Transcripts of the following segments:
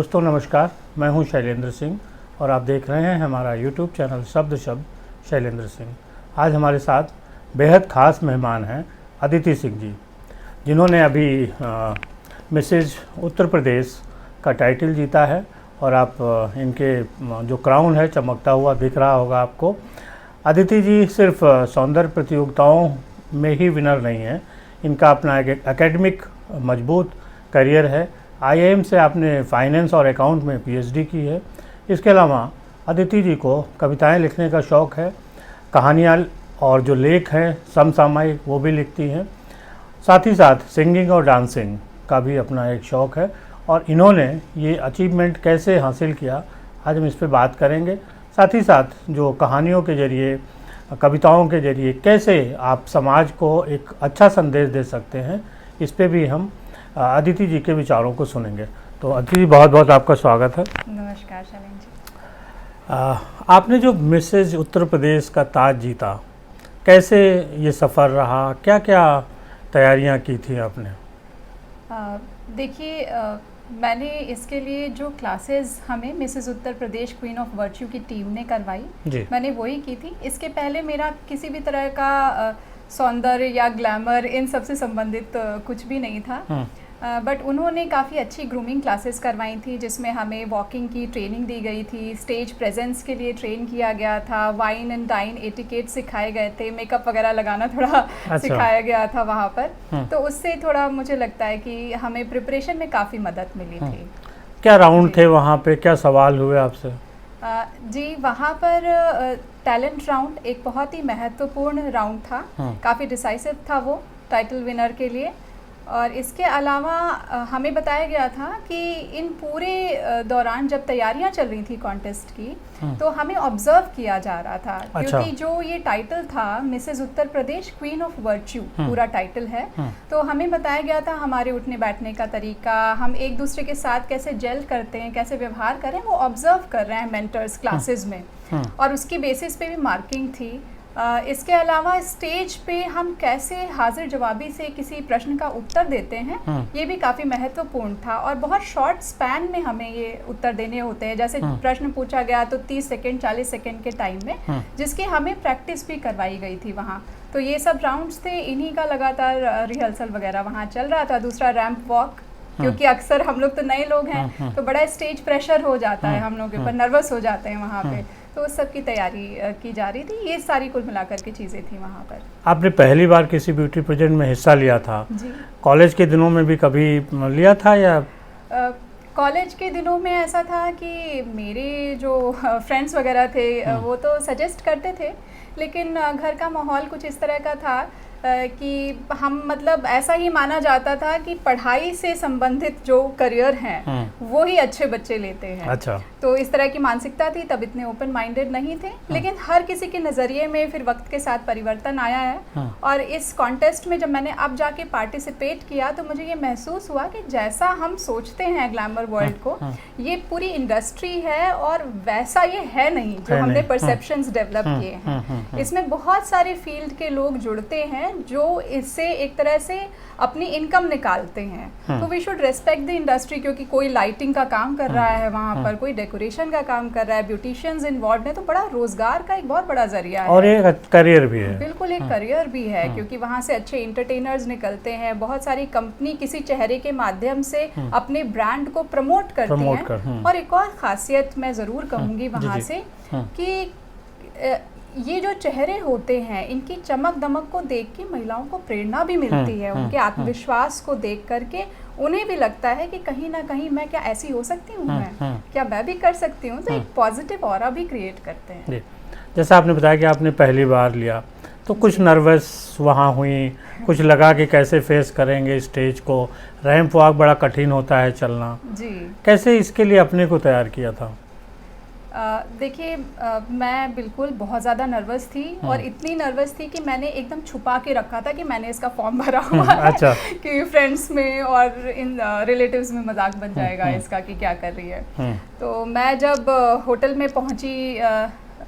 दोस्तों नमस्कार, मैं हूं शैलेंद्र सिंह और आप देख रहे हैं हमारा यूट्यूब चैनल शब्द शैलेंद्र सिंह। आज हमारे साथ बेहद ख़ास मेहमान हैं अदिति सिंह जी, जिन्होंने अभी मिसेज उत्तर प्रदेश का टाइटल जीता है और आप इनके जो क्राउन है चमकता हुआ दिख रहा होगा आपको। अदिति जी सिर्फ सौंदर्य प्रतियोगिताओं में ही विनर नहीं है, इनका अपना एक एकेडमिक मजबूत करियर है। आईआईएम से आपने फाइनेंस और अकाउंट में पीएचडी की है। इसके अलावा अदिति जी को कविताएं लिखने का शौक़ है, कहानियाँ और जो लेख हैं समसामयिक वो भी लिखती हैं। साथ ही साथ सिंगिंग और डांसिंग का भी अपना एक शौक़ है और इन्होंने ये अचीवमेंट कैसे हासिल किया आज हम इस पर बात करेंगे। साथ ही साथ जो कहानियों के ज़रिए, कविताओं के ज़रिए कैसे आप समाज को एक अच्छा संदेश दे सकते हैं, इस पे भी हम अदिति जी के विचारों को सुनेंगे। तो अदिति जी बहुत बहुत आपका स्वागत है। नमस्कार शैलेंद्र जी। आपने जो मिसेज उत्तर प्रदेश का ताज जीता, कैसे ये सफ़र रहा, क्या क्या तैयारियां की थी आपने? देखिए, मैंने इसके लिए जो क्लासेस हमें Mrs Uttar Pradesh queen of virtue की टीम ने करवाई, मैंने वही की थी। इसके पहले मेरा किसी भी तरह का सौंदर्य या ग्लैमर इन सब से संबंधित कुछ भी नहीं था। बट उन्होंने काफ़ी अच्छी ग्रूमिंग क्लासेस करवाई थी, जिसमें हमें वॉकिंग की ट्रेनिंग दी गई थी, स्टेज प्रेजेंस के लिए ट्रेन किया गया था, वाइन एंड डाइन एटिकेट सिखाए गए थे, मेकअप वगैरह लगाना थोड़ा सिखाया गया था वहाँ पर। तो उससे थोड़ा मुझे लगता है कि हमें प्रिपरेशन में काफ़ी मदद मिली थी। क्या राउंड थे वहाँ पे, क्या सवाल हुए आपसे? जी, वहाँ पर टैलेंट राउंड एक बहुत ही महत्वपूर्ण राउंड था, काफ़ी डिसाइसिव था वो टाइटल विनर के लिए। और इसके अलावा हमें बताया गया था कि इन पूरे दौरान जब तैयारियां चल रही थी कॉन्टेस्ट की, तो हमें ऑब्जर्व किया जा रहा था। क्योंकि जो ये टाइटल था Mrs Uttar Pradesh queen of virtue पूरा टाइटल है, तो हमें बताया गया था हमारे उठने बैठने का तरीका, हम एक दूसरे के साथ कैसे जेल करते हैं, कैसे व्यवहार करें, वो ऑब्जर्व कर रहे हैं मेंटर्स क्लासेस में, और उसकी बेसिस पे भी मार्किंग थी। इसके अलावा स्टेज पे हम कैसे हाजिर जवाबी से किसी प्रश्न का उत्तर देते हैं, ये भी काफ़ी महत्वपूर्ण था। और बहुत शॉर्ट स्पैन में हमें ये उत्तर देने होते हैं। जैसे प्रश्न पूछा गया तो 30 सेकेंड 40 सेकेंड के टाइम में, जिसकी हमें प्रैक्टिस भी करवाई गई थी वहाँ। तो ये सब राउंड्स थे, इन्हीं का लगातार रिहर्सल वगैरह वहाँ चल रहा था। दूसरा रैंप वॉक, क्योंकि अक्सर हम लोग तो नए लोग हैं, तो बड़ा स्टेज प्रेशर हो जाता है हम लोग के ऊपर, नर्वस हो जाते हैं वहाँ पे। तो उस सब की तैयारी की जा रही थी। ये सारी कुल मिलाकर की चीज़ें थी वहाँ पर। आपने पहली बार किसी ब्यूटी पेजेंट में हिस्सा लिया था जी। कॉलेज के दिनों में भी कभी लिया था या? कॉलेज के दिनों में ऐसा था कि मेरे जो फ्रेंड्स वगैरह थे वो तो सजेस्ट करते थे, लेकिन घर का माहौल कुछ इस तरह का था कि हम मतलब ऐसा ही माना जाता था कि पढ़ाई से संबंधित जो करियर हैं वो ही अच्छे बच्चे लेते हैं। अच्छा। तो इस तरह की मानसिकता थी, तब इतने ओपन माइंडेड नहीं थे। लेकिन हर किसी के नज़रिए में फिर वक्त के साथ परिवर्तन आया है। और इस कॉन्टेस्ट में जब मैंने अब जाके पार्टिसिपेट किया, तो मुझे ये महसूस हुआ कि जैसा हम सोचते हैं ग्लैमर वर्ल्ड को, ये पूरी इंडस्ट्री है और वैसा ये है नहीं जो हमने परसेप्शंस डेवलप किए हैं। इसमें बहुत सारे फील्ड के लोग जुड़ते हैं जो इससे एक तरह से अपनी इनकम निकालते हैं। तो we should respect the industry, क्योंकि कोई लाइटिंग का काम कर रहा है वहाँ पर, कोई डेकोरेशन का काम कर रहा है, ब्यूटिशियंस इन्वॉल्व है, तो बड़ा रोजगार का एक बहुत बड़ा जरिया है और एक करियर भी है। बिल्कुल एक करियर भी है, क्योंकि वहाँ से अच्छे एंटरटेनर्स निकलते हैं। बहुत सारी कंपनी किसी चेहरे के माध्यम से अपने ब्रांड को प्रमोट करती हैं। और एक और खासियत मैं ज़रूर कहूँगी वहाँ से कि ये जो चेहरे होते हैं, इनकी चमक दमक को देख के महिलाओं को प्रेरणा भी मिलती है। उनके आत्मविश्वास को देख करके उन्हें भी लगता है कि कहीं ना कहीं मैं क्या ऐसी हो सकती हूँ, क्या मैं भी कर सकती हूँ। तो एक पॉजिटिव ऑरा भी क्रिएट करते हैं। जैसा आपने बताया कि आपने पहली बार लिया, तो कुछ नर्वस वहाँ हुई, कुछ लगा कि कैसे फेस करेंगे स्टेज को, रैंप वॉक बड़ा कठिन होता है चलना जी। कैसे इसके लिए अपने को तैयार किया था? देखिए, मैं बिल्कुल बहुत ज़्यादा नर्वस थी, और इतनी नर्वस थी कि मैंने एकदम छुपा के रखा था कि मैंने इसका फॉर्म भरा हुआ है। अच्छा। कि फ्रेंड्स में और इन रिलेटिव्स में मजाक बन जाएगा इसका कि क्या कर रही है। तो मैं जब होटल में पहुंची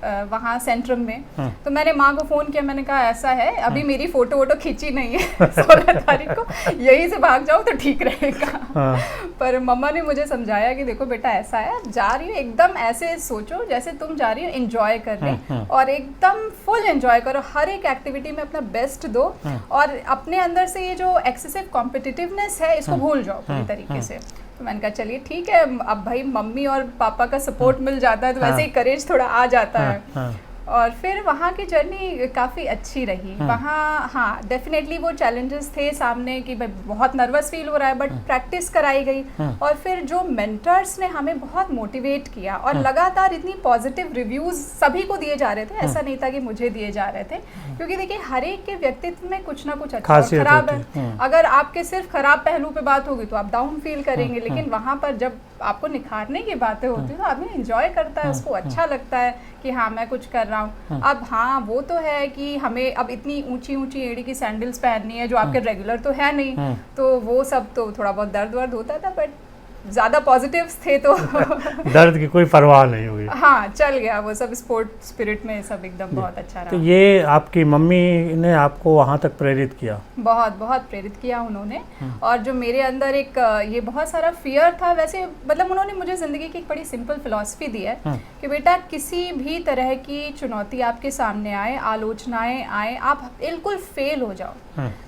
वहाँ सेंट्रम में। तो मैंने माँ को फ़ोन किया, मैंने कहा ऐसा है, अभी मेरी फ़ोटो वोटो खींची नहीं है 16 तारीख को, यहीं से भाग जाओ तो ठीक रहेगा। पर मम्मा ने मुझे समझाया कि देखो बेटा ऐसा है, आप जा रही हो एकदम ऐसे सोचो जैसे तुम जा रही हो एंजॉय करने, और एकदम फुल एंजॉय करो, हर एक एक्टिविटी में अपना बेस्ट दो, और अपने अंदर से ये जो एक्सेसिव कॉम्पिटिटिवनेस है इसको भूल जाओ पूरी तरीके से। तो मैंने कहा चलिए ठीक है, अब भाई मम्मी और पापा का सपोर्ट मिल जाता है तो वैसे ही करेज थोड़ा आ जाता है। और फिर वहाँ की जर्नी काफ़ी अच्छी रही। वहाँ हाँ डेफिनेटली वो चैलेंजेस थे सामने कि भाई बहुत नर्वस फील हो रहा है, बट प्रैक्टिस कराई गई, और फिर जो मेंटर्स ने हमें बहुत मोटिवेट किया, और लगातार इतनी पॉजिटिव रिव्यूज़ सभी को दिए जा रहे थे, ऐसा नहीं था कि मुझे दिए जा रहे थे, क्योंकि देखिए हर एक के व्यक्तित्व में कुछ ना कुछ अच्छा और खराब है। अगर आपके सिर्फ खराब पहलू पे बात होगी तो आप डाउन फील करेंगे, लेकिन वहाँ पर जब आपको निखारने की बातें होती है तो आदमी एंजॉय करता है, उसको अच्छा लगता है कि हाँ मैं कुछ कर रहा हूँ। अब हाँ वो तो है कि हमें अब इतनी ऊंची ऊंची एड़ी की सैंडल्स पहननी है जो आपके रेगुलर तो है नहीं, तो वो सब तो थोड़ा बहुत दर्द वर्द होता था, बट ज़्यादा पॉजिटिव्स थे तो दर्द की कोई परवाह नहीं हुई। हाँ चल गया वो सब, स्पोर्ट स्पिरिट में सब एकदम बहुत अच्छा रहा। तो ये आपकी मम्मी ने आपको वहाँ तक प्रेरित किया? बहुत बहुत प्रेरित किया उन्होंने। और जो मेरे अंदर एक ये बहुत सारा फियर था, वैसे मतलब उन्होंने मुझे ज़िंदगी की एक बड़ी सिंपल फिलॉसफी दी है कि बेटा किसी भी तरह की चुनौती आपके सामने आए, आलोचनाएं आए, आप बिल्कुल फेल हो जाओ,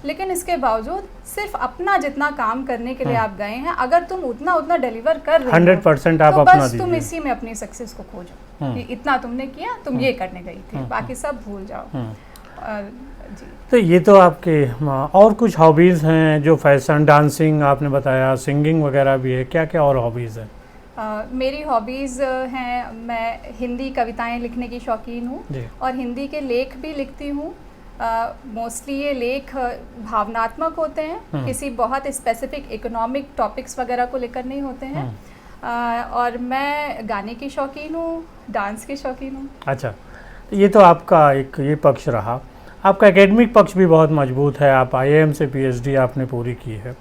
लेकिन इसके बावजूद सिर्फ अपना जितना काम करने के लिए आप गए हैं, अगर तुम उतना डिलीवर कर रहे हो 100% आप तो अपना बस तुम इसी में अपनी सक्सेस को खोजो कि इतना तुमने किया, तुम ये करने गई थी, बाकी सब भूल जाओ। जी। तो ये तो आपके और कुछ हॉबीज़ हैं जो फैशन, डांसिंग आपने बताया, सिंगिंग वगैरह भी है, क्या क्या और हॉबीज़ हैं? मेरी हॉबीज़ हैं, मैं हिंदी कविताएं लिखने की शौकीन हूँ, और हिंदी के लेख भी लिखती हूँ। मोस्टली ये लेख भावनात्मक होते हैं, किसी बहुत स्पेसिफिक इकोनॉमिक टॉपिक्स वगैरह को लेकर नहीं होते हैं। और मैं गाने की शौकीन हूँ, डांस की शौकीन हूँ। अच्छा, ये तो आपका एक ये पक्ष रहा। आपका एकेडमिक पक्ष भी बहुत मजबूत है, आप IIM से PhD आपने पूरी की है।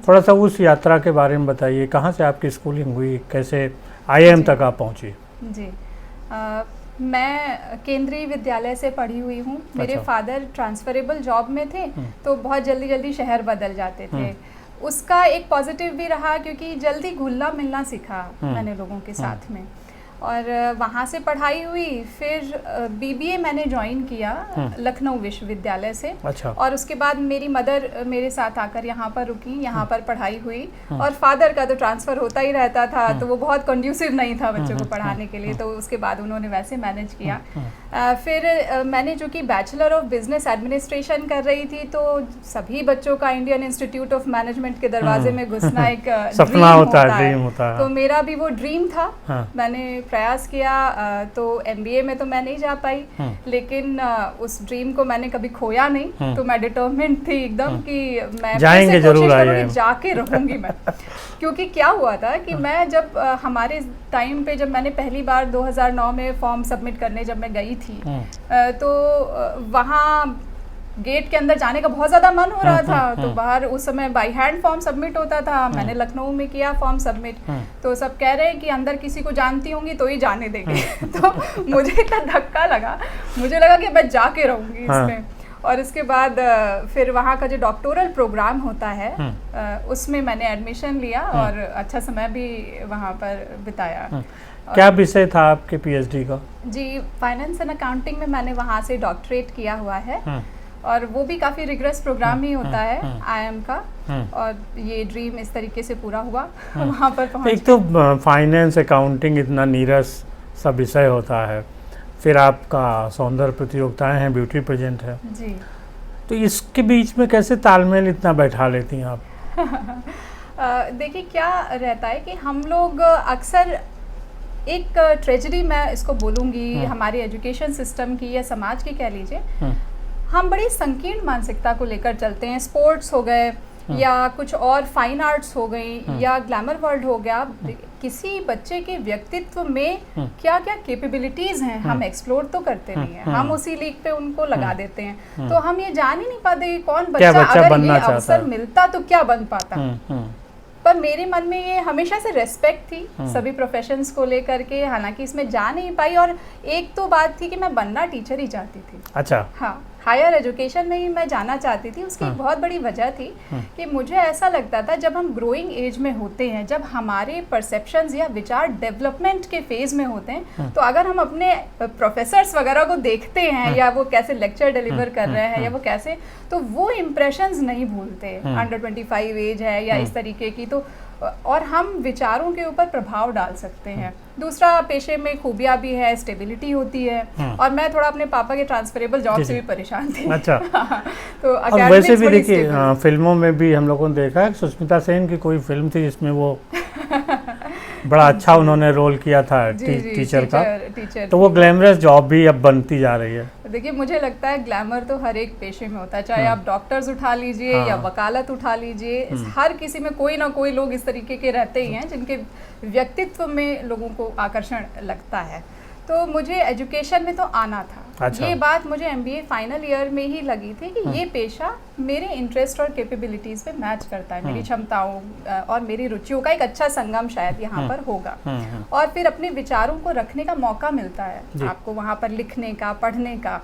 थोड़ा सा उस यात्रा के बारे में बताइए, कहाँ से आपकी स्कूलिंग हुई, कैसे IIM तक आप पहुँची? जी, मैं केंद्रीय विद्यालय से पढ़ी हुई हूँ। मेरे फादर ट्रांसफरेबल जॉब में थे, तो बहुत जल्दी जल्दी शहर बदल जाते थे। उसका एक पॉजिटिव भी रहा क्योंकि जल्दी घुलना मिलना सीखा मैंने लोगों के साथ में, और वहाँ से पढ़ाई हुई। फिर BBA मैंने ज्वाइन किया लखनऊ विश्वविद्यालय से। अच्छा। और उसके बाद मेरी मदर मेरे साथ आकर यहाँ पर रुकी, यहाँ पर पढ़ाई हुई। और फादर का तो ट्रांसफ़र होता ही रहता था, तो वो बहुत कंड्यूसिव नहीं था बच्चों को पढ़ाने के लिए, तो उसके बाद उन्होंने वैसे मैनेज किया। फिर मैंने जो कि बैचलर ऑफ बिजनेस एडमिनिस्ट्रेशन कर रही थी, तो सभी बच्चों का इंडियन इंस्टीट्यूट ऑफ मैनेजमेंट के दरवाजे में घुसना एक सपना होता है। तो मेरा भी वो ड्रीम था। मैंने प्रयास किया, तो MBA में तो मैं नहीं जा पाई, लेकिन उस ड्रीम को मैंने कभी खोया नहीं। तो मैं डिटरमिन्ड थी एकदम कि मैं जाएंगे जरूर, जाके रहूंगी मैं। क्योंकि क्या हुआ था कि मैं जब हमारे टाइम पे जब मैंने पहली बार 2009 में फॉर्म सबमिट करने जब मैं गई थी, तो वहाँ गेट के अंदर जाने का बहुत ज़्यादा मन हो रहा था। तो बाहर उस समय बाई हैंड फॉर्म सबमिट होता था, मैंने लखनऊ में किया फॉर्म सबमिट। तो सब कह रहे हैं कि अंदर किसी को जानती होंगी तो ही जाने देंगे। तो मुझे इतना धक्का लगा, मुझे लगा कि मैं जाके रहूँगी इसमें। और इसके बाद फिर वहाँ का जो डॉक्टोरल प्रोग्राम होता है, उसमें मैंने एडमिशन लिया और अच्छा समय भी वहाँ पर बिताया। क्या विषय था आपके PhD का? जी, फाइनेंस एंड अकाउंटिंग में मैंने वहाँ से डॉक्टरेट किया हुआ है, और वो भी काफ़ी रिग्रेस प्रोग्राम ही होता है IIM का। और ये ड्रीम इस तरीके से पूरा हुआ वहाँ पर पहुँच। एक तो फाइनेंस अकाउंटिंग इतना नीरस सा विषय होता है, फिर आपका सौंदर्य प्रतियोगिताएं हैं, ब्यूटी पेजेंट है जी, तो इसके बीच में कैसे तालमेल इतना बैठा लेती हैं आप? देखिए क्या रहता है कि हम लोग अक्सर एक ट्रेजेडी मैं इसको बोलूँगी हमारे एजुकेशन सिस्टम की या समाज की कह लीजिए, हम बड़ी संकीर्ण मानसिकता को लेकर चलते हैं। स्पोर्ट्स हो गए या कुछ और फाइन आर्ट्स हो गई या ग्लैमर वर्ल्ड हो गया, किसी बच्चे के व्यक्तित्व में क्या क्या कैपेबिलिटीज़ हैं हम एक्सप्लोर तो करते नहीं हैं, हम उसी लीग पे उनको लगा देते हैं। तो हम ये जान ही नहीं पाते कि कौन बच्चा अगर ये अवसर मिलता तो क्या बन पाता। पर मेरे मन में ये हमेशा से रेस्पेक्ट थी सभी प्रोफेशंस को लेकर के, हालांकि इसमें जा नहीं पाई। और एक तो बात थी कि मैं बनना टीचर ही चाहती थी। अच्छा। हाँ, हायर एजुकेशन में ही मैं जाना चाहती थी। उसकी एक बहुत बड़ी वजह थी कि मुझे ऐसा लगता था जब हम ग्रोइंग एज में होते हैं, जब हमारे परसेप्शंस या विचार डेवलपमेंट के फेज में होते हैं, तो अगर हम अपने प्रोफेसर्स वगैरह को देखते हैं या वो कैसे लेक्चर डिलीवर कर रहे हैं या वो कैसे, तो वो इम्प्रेशंस नहीं भूलते। अंडर 25 एज है या इस तरीके की, तो और हम विचारों के ऊपर प्रभाव डाल सकते हैं। दूसरा, पेशे में खूबियाँ भी है, स्टेबिलिटी होती है। और मैं थोड़ा अपने पापा के ट्रांसफरेबल जॉब से भी परेशान थी। अच्छा। तो अब वैसे भी देखिए फिल्मों में भी हम लोगों ने देखा है, सुष्मिता सेन की कोई फिल्म थी जिसमें वो बड़ा अच्छा उन्होंने रोल किया था टीचर का। तो वो ग्लैमरस जॉब भी अब बनती जा रही है। देखिए, मुझे लगता है ग्लैमर तो हर एक पेशे में होता है, चाहे आप डॉक्टर्स उठा लीजिए या वकालत उठा लीजिए, हर किसी में कोई ना कोई लोग इस तरीके के रहते ही हैं जिनके व्यक्तित्व में लोगों को आकर्षण लगता है। तो मुझे एजुकेशन में तो आना था। अच्छा। ये बात मुझे MBA फाइनल ईयर में ही लगी थी कि ये पेशा मेरे इंटरेस्ट और कैपेबिलिटीज़ पे मैच करता है, मेरी क्षमताओं और मेरी रुचियों का एक अच्छा संगम शायद यहाँ पर होगा। और फिर अपने विचारों को रखने का मौका मिलता है आपको वहाँ पर, लिखने का, पढ़ने का,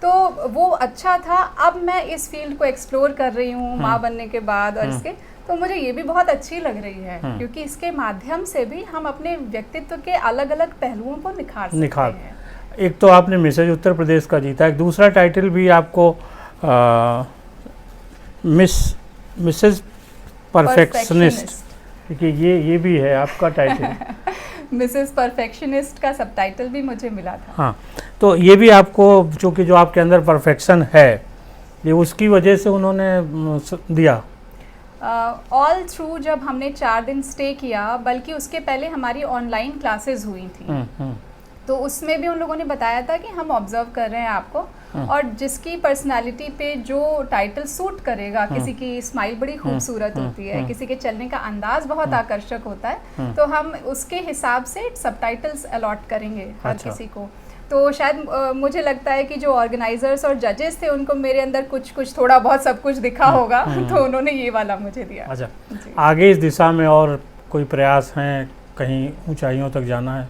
तो वो अच्छा था। अब मैं इस फील्ड को एक्सप्लोर कर रही हूँ माँ बनने के बाद, और इसके तो मुझे ये भी बहुत अच्छी लग रही है क्योंकि इसके माध्यम से भी हम अपने व्यक्तित्व के अलग अलग पहलुओं को निखार सकते हैं। एक तो आपने मिसेज उत्तर प्रदेश का जीता, एक दूसरा टाइटल भी आपको मिसेज परफेक्शनिस्ट, देखिए ये भी है आपका टाइटल। मिसेस परफेक्शनिस्ट का सबटाइटल भी मुझे मिला था। हाँ, तो ये भी आपको, चूँकि जो आपके अंदर परफेक्शन है ये उसकी वजह से उन्होंने दिया। ऑल थ्रू जब हमने 4 दिन स्टे किया, बल्कि उसके पहले हमारी ऑनलाइन क्लासेस हुई थी, तो उसमें भी उन लोगों ने बताया था कि हम ऑब्जर्व कर रहे हैं आपको, और जिसकी पर्सनालिटी पे जो टाइटल सूट करेगा, किसी की स्माइल बड़ी खूबसूरत होती है, किसी के चलने का अंदाज बहुत आकर्षक होता है, तो हम उसके हिसाब से सबटाइटल्स अलॉट करेंगे हर किसी को। तो शायद मुझे लगता है कि जो ऑर्गेनाइजर्स और जजेस थे उनको मेरे अंदर कुछ थोड़ा बहुत सब कुछ दिखा होगा, तो उन्होंने ये वाला मुझे दिया। अच्छा, आगे इस दिशा में और कोई प्रयास हैं, कहीं ऊंचाइयों तक जाना है?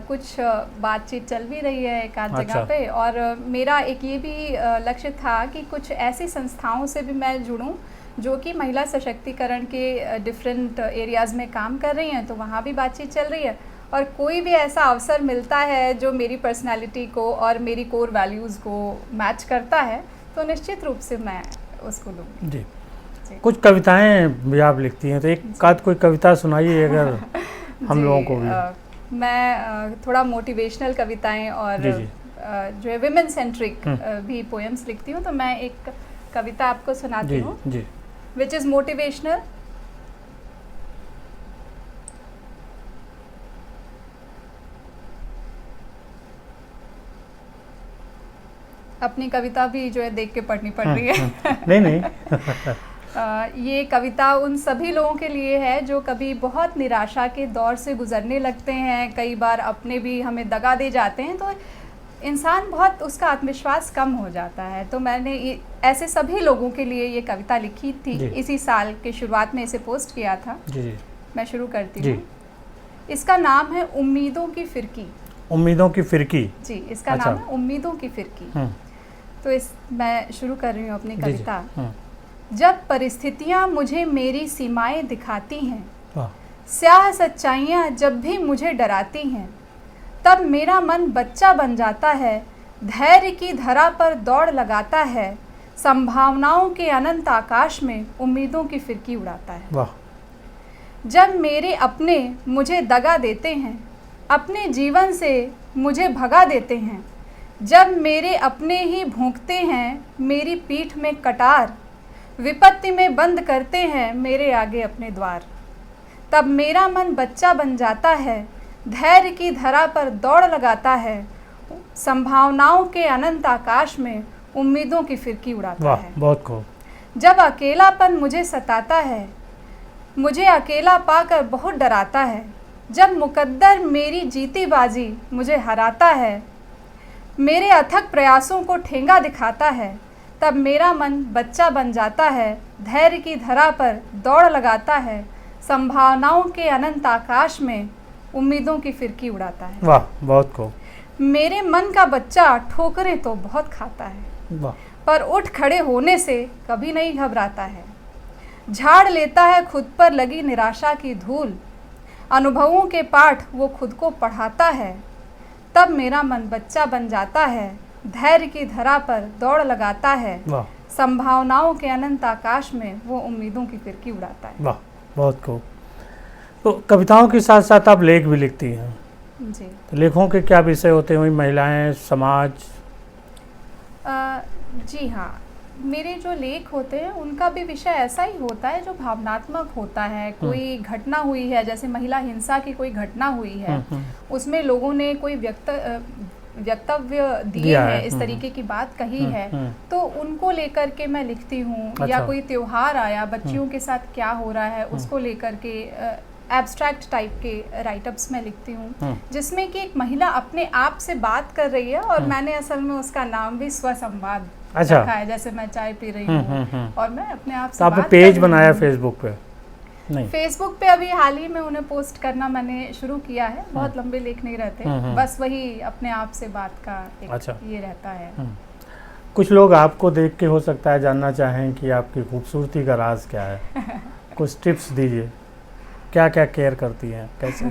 कुछ बातचीत चल भी रही है एक आध जगह पे, और मेरा एक ये भी लक्ष्य था कि कुछ ऐसी संस्थाओं से भी मैं जुड़ूं जो कि महिला सशक्तिकरण के डिफरेंट एरियाज़ में काम कर रही हैं, तो वहाँ भी बातचीत चल रही है। और कोई भी ऐसा अवसर मिलता है जो मेरी पर्सनालिटी को और मेरी कोर वैल्यूज़ को मैच करता है, तो निश्चित रूप से मैं उसको लूँगी। जी। कुछ कविताएं भी आप लिखती हैं, तो एक आध कोई कविता सुनाइए अगर हम लोगों को भी। मैं थोड़ा मोटिवेशनल कविताएं और जो है विमेन सेंट्रिक भी पोएम्स लिखती हूँ, तो मैं एक कविता आपको सुनाती हूँ विच इज़ मोटिवेशनल। अपनी कविता भी जो है देख के पढ़नी पड़ रही है। नहीं। ये कविता उन सभी लोगों के लिए है जो कभी बहुत निराशा के दौर से गुजरने लगते हैं, कई बार अपने भी हमें दगा दे जाते हैं, तो इंसान बहुत उसका आत्मविश्वास कम हो जाता है। तो मैंने ऐसे सभी लोगों के लिए ये कविता लिखी थी, इसी साल के शुरुआत में इसे पोस्ट किया था। मैं शुरू करती हूँ। इसका नाम है उम्मीदों की फिरकी। उम्मीदों की फिरकी। जी, इसका नाम है उम्मीदों की फिरकी। तो मैं शुरू कर रही हूँ अपनी कविता। जब परिस्थितियाँ मुझे मेरी सीमाएं दिखाती हैं, स्याह सच्चाइयाँ जब भी मुझे डराती हैं, तब मेरा मन बच्चा बन जाता है, धैर्य की धरा पर दौड़ लगाता है, संभावनाओं के अनंत आकाश में उम्मीदों की फिरकी उड़ाता है। वाह। जब मेरे अपने मुझे दगा देते हैं, अपने जीवन से मुझे भगा देते हैं, जब मेरे अपने ही भोंकते हैं मेरी पीठ में कटार, विपत्ति में बंद करते हैं मेरे आगे अपने द्वार, तब मेरा मन बच्चा बन जाता है, धैर्य की धरा पर दौड़ लगाता है, संभावनाओं के अनंत आकाश में उम्मीदों की फिरकी उड़ाता है। बहुत खूब। जब अकेलापन मुझे सताता है, मुझे अकेला पाकर बहुत डराता है, जब मुकद्दर मेरी जीती बाजी मुझे हराता है, मेरे अथक प्रयासों को ठेंगा दिखाता है, तब मेरा मन बच्चा बन जाता है, धैर्य की धरा पर दौड़ लगाता है, संभावनाओं के अनंत आकाश में उम्मीदों की फिरकी उड़ाता है। वाह, बहुत खूब। मेरे मन का बच्चा ठोकरें तो बहुत खाता है, वाह, पर उठ खड़े होने से कभी नहीं घबराता है। झाड़ लेता है खुद पर लगी निराशा की धूल, अनुभवों के पाठ वो खुद को पढ़ाता है। तब मेरा मन बच्चा बन जाता है, धैर्य की धरा पर दौड़ लगाता है, वाह, संभावनाओं के अनंत आकाश में वो उम्मीदों की फिरकी उड़ाता है। वाह, बहुत खूब। तो कविताओं के साथ साथ आप लेख भी लिखती हैं। जी। तो लेखों के क्या विषय होते हैं? वही महिलाएं, समाज? जी हाँ, मेरे जो लेख होते हैं उनका भी विषय ऐसा ही होता है जो भावनात्मक होता है। कोई घटना हुई है, जैसे महिला हिंसा की कोई घटना हुई है, उसमें लोगों ने कोई वक्तव्य दिए हैं, इस तरीके की बात कही है, तो उनको लेकर के मैं लिखती हूँ। अच्छा। या कोई त्योहार आया, बच्चियों के साथ क्या हो रहा है उसको लेकर के एब्स्ट्रैक्ट टाइप के राइटअप्स में लिखती हूँ, जिसमें कि एक महिला अपने आप से बात कर रही है और मैंने असल में उसका नाम भी स्वसंवाद रखा है। जैसे मैं चाय पी रही हूँ और मैं अपने आप से तो आपने बात पेज कर बनाया रही हूँ। फेसबुक पे? नहीं, फेसबुक पे अभी हाल ही में उन्हें पोस्ट करना मैंने शुरू किया है। बहुत लंबे लेख नहीं रहते, बस वही अपने आप से बात का एक अच्छा। ये रहता है। कुछ लोग आपको देख के हो सकता है जानना चाहें कि आपकी खूबसूरती का राज क्या है। कुछ टिप्स दीजिए, क्या क्या केयर करती हैं, कैसे?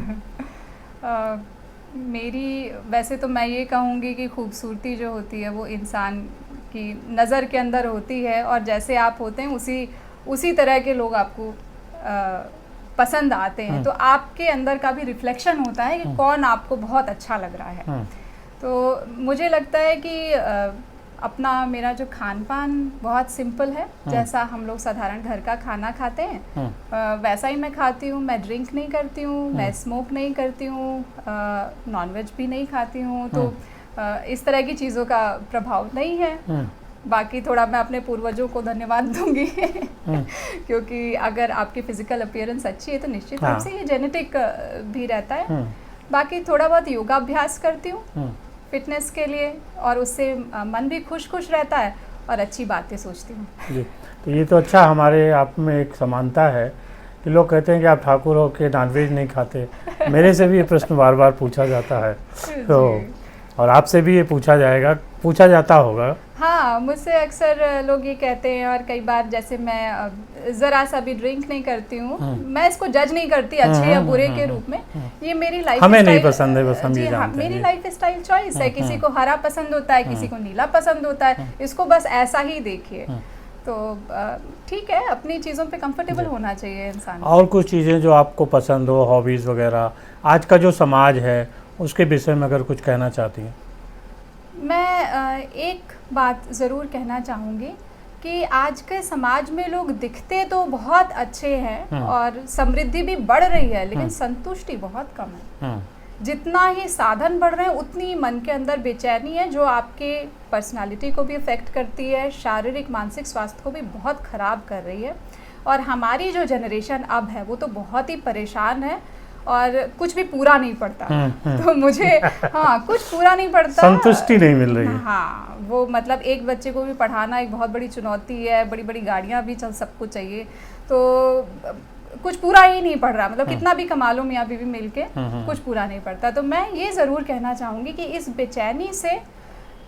मेरी वैसे तो मैं ये कहूँगी कि खूबसूरती जो होती है वो इंसान की नज़र के अंदर होती है, और जैसे आप होते हैं उसी तरह के लोग आपको पसंद आते हैं। तो आपके अंदर का भी रिफ्लेक्शन होता है कि कौन आपको बहुत अच्छा लग रहा है। तो मुझे लगता है कि अपना मेरा जो खान पान बहुत सिंपल है, जैसा हम लोग साधारण घर का खाना खाते हैं वैसा ही मैं खाती हूँ। मैं ड्रिंक नहीं करती हूँ, मैं स्मोक नहीं करती हूँ, नॉनवेज भी नहीं खाती हूँ, तो इस तरह की चीज़ों का प्रभाव नहीं है। बाकी थोड़ा मैं अपने पूर्वजों को धन्यवाद दूंगी क्योंकि अगर आपकी फिजिकल अपीयरेंस अच्छी है तो निश्चित रूप से ये जेनेटिक भी रहता है। बाकी थोड़ा बहुत योगाभ्यास करती हूँ फिटनेस के लिए, और उससे मन भी खुश रहता है और अच्छी बातें सोचती हूँ। जी, तो ये तो अच्छा, हमारे आप में एक समानता है कि लोग कहते हैं कि आप ठाकुर हो के नॉनवेज नहीं खाते। मेरे से भी ये प्रश्न बार बार पूछा जाता है, तो और आपसे भी ये पूछा जाता होगा। हाँ, मुझसे अक्सर लोग ये कहते हैं, और कई बार जैसे मैं ज़रा सा भी ड्रिंक नहीं करती हूँ, मैं इसको जज नहीं करती अच्छे या बुरे के रूप में। ये मेरी लाइफ हमें नहीं पसंद है, बस हम ये जानते हैं। मेरी लाइफ स्टाइल चॉइस है। किसी को हरा पसंद होता है, किसी को नीला पसंद होता है, इसको बस ऐसा ही देखिए। तो ठीक है, अपनी चीज़ों पे कंफर्टेबल होना चाहिए इंसान। और कुछ चीज़ें जो आपको पसंद हो, हॉबीज़ वगैरह, आज का जो समाज है उसके विषय में अगर कुछ कहना चाहती हैं? मैं एक बात ज़रूर कहना चाहूँगी कि आज के समाज में लोग दिखते तो बहुत अच्छे हैं और समृद्धि भी बढ़ रही है, लेकिन संतुष्टि बहुत कम है। जितना ही साधन बढ़ रहे हैं उतनी मन के अंदर बेचैनी है, जो आपके पर्सनालिटी को भी अफेक्ट करती है, शारीरिक मानसिक स्वास्थ्य को भी बहुत ख़राब कर रही है। और हमारी जो जनरेशन अब है वो तो बहुत ही परेशान है और कुछ भी पूरा नहीं पड़ता। तो मुझे कुछ पूरा नहीं पड़ता, संतुष्टि नहीं मिल रही है। हाँ, वो मतलब एक बच्चे को भी पढ़ाना एक बहुत बड़ी चुनौती है, बड़ी बड़ी गाड़ियाँ भी सब कुछ चाहिए, तो कुछ पूरा ही नहीं पड़ रहा। मतलब कितना भी कमा लो मियाँ बीवी मिलके, कुछ पूरा नहीं पड़ता। तो मैं ये ज़रूर कहना चाहूँगी कि इस बेचैनी से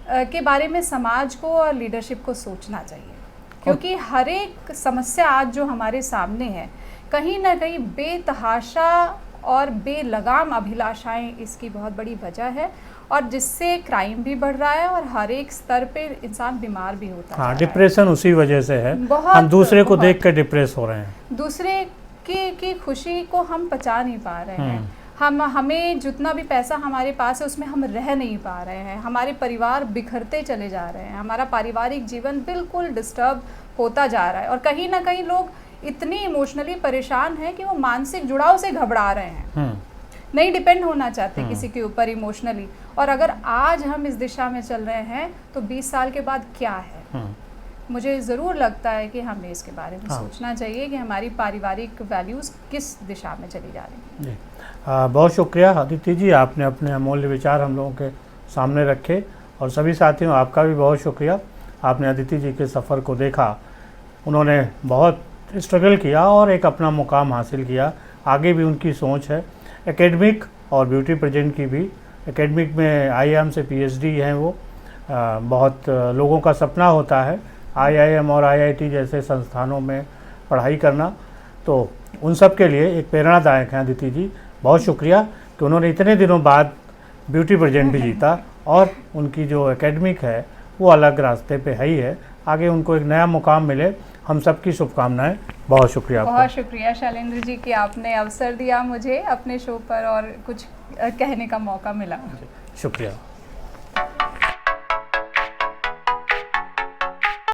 के बारे में समाज को और लीडरशिप को सोचना चाहिए, क्योंकि हर एक समस्या आज जो हमारे सामने है, कहीं ना कहीं बेतहाशा और बेलगाम अभिलाषाएं इसकी बहुत बड़ी वजह है, और जिससे क्राइम भी बढ़ रहा है और हर एक स्तर पे इंसान बीमार भी होता है। हाँ, डिप्रेशन उसी वजह से है। हम दूसरे को देख कर डिप्रेस हो रहे हैं, दूसरे की खुशी को हम पचा नहीं पा रहे हैं। हमें जितना भी पैसा हमारे पास है उसमें हम रह नहीं पा रहे हैं, हमारे परिवार बिखरते चले जा रहे हैं, हमारा पारिवारिक जीवन बिल्कुल डिस्टर्ब होता जा रहा है, और कहीं ना कहीं लोग इतनी इमोशनली परेशान हैं कि वो मानसिक जुड़ाव से घबरा रहे हैं, नहीं डिपेंड होना चाहते किसी के ऊपर इमोशनली। और अगर आज हम इस दिशा में चल रहे हैं तो 20 साल के बाद क्या है? मुझे ज़रूर लगता है कि हमें इसके बारे में सोचना चाहिए कि हमारी पारिवारिक वैल्यूज़ किस दिशा में चली जा रही हैं। बहुत शुक्रिया अदिति जी, आपने अपने अमूल्य विचार हम लोगों के सामने रखे, और सभी साथियों आपका भी बहुत शुक्रिया, आपने अदिति जी के सफ़र को देखा। उन्होंने बहुत स्ट्रगल किया और एक अपना मुकाम हासिल किया। आगे भी उनकी सोच है एकेडमिक और ब्यूटी पेजेंट की भी। एकेडमिक में IIM से PhD हैं वो। बहुत लोगों का सपना होता है IIM और IIT जैसे संस्थानों में पढ़ाई करना, तो उन सब के लिए एक प्रेरणादायक हैं अदिति जी। बहुत शुक्रिया कि उन्होंने इतने दिनों बाद ब्यूटी पेजेंट भी जीता और उनकी जो एकेडमिक है वो अलग रास्ते पे है ही है। आगे उनको एक नया मुकाम मिले, हम सबकी शुभकामनाएं। बहुत शुक्रिया आपका। बहुत शुक्रिया शैलेंद्र जी कि आपने अवसर दिया मुझे अपने शो पर और कुछ कहने का मौका मिला। शुक्रिया।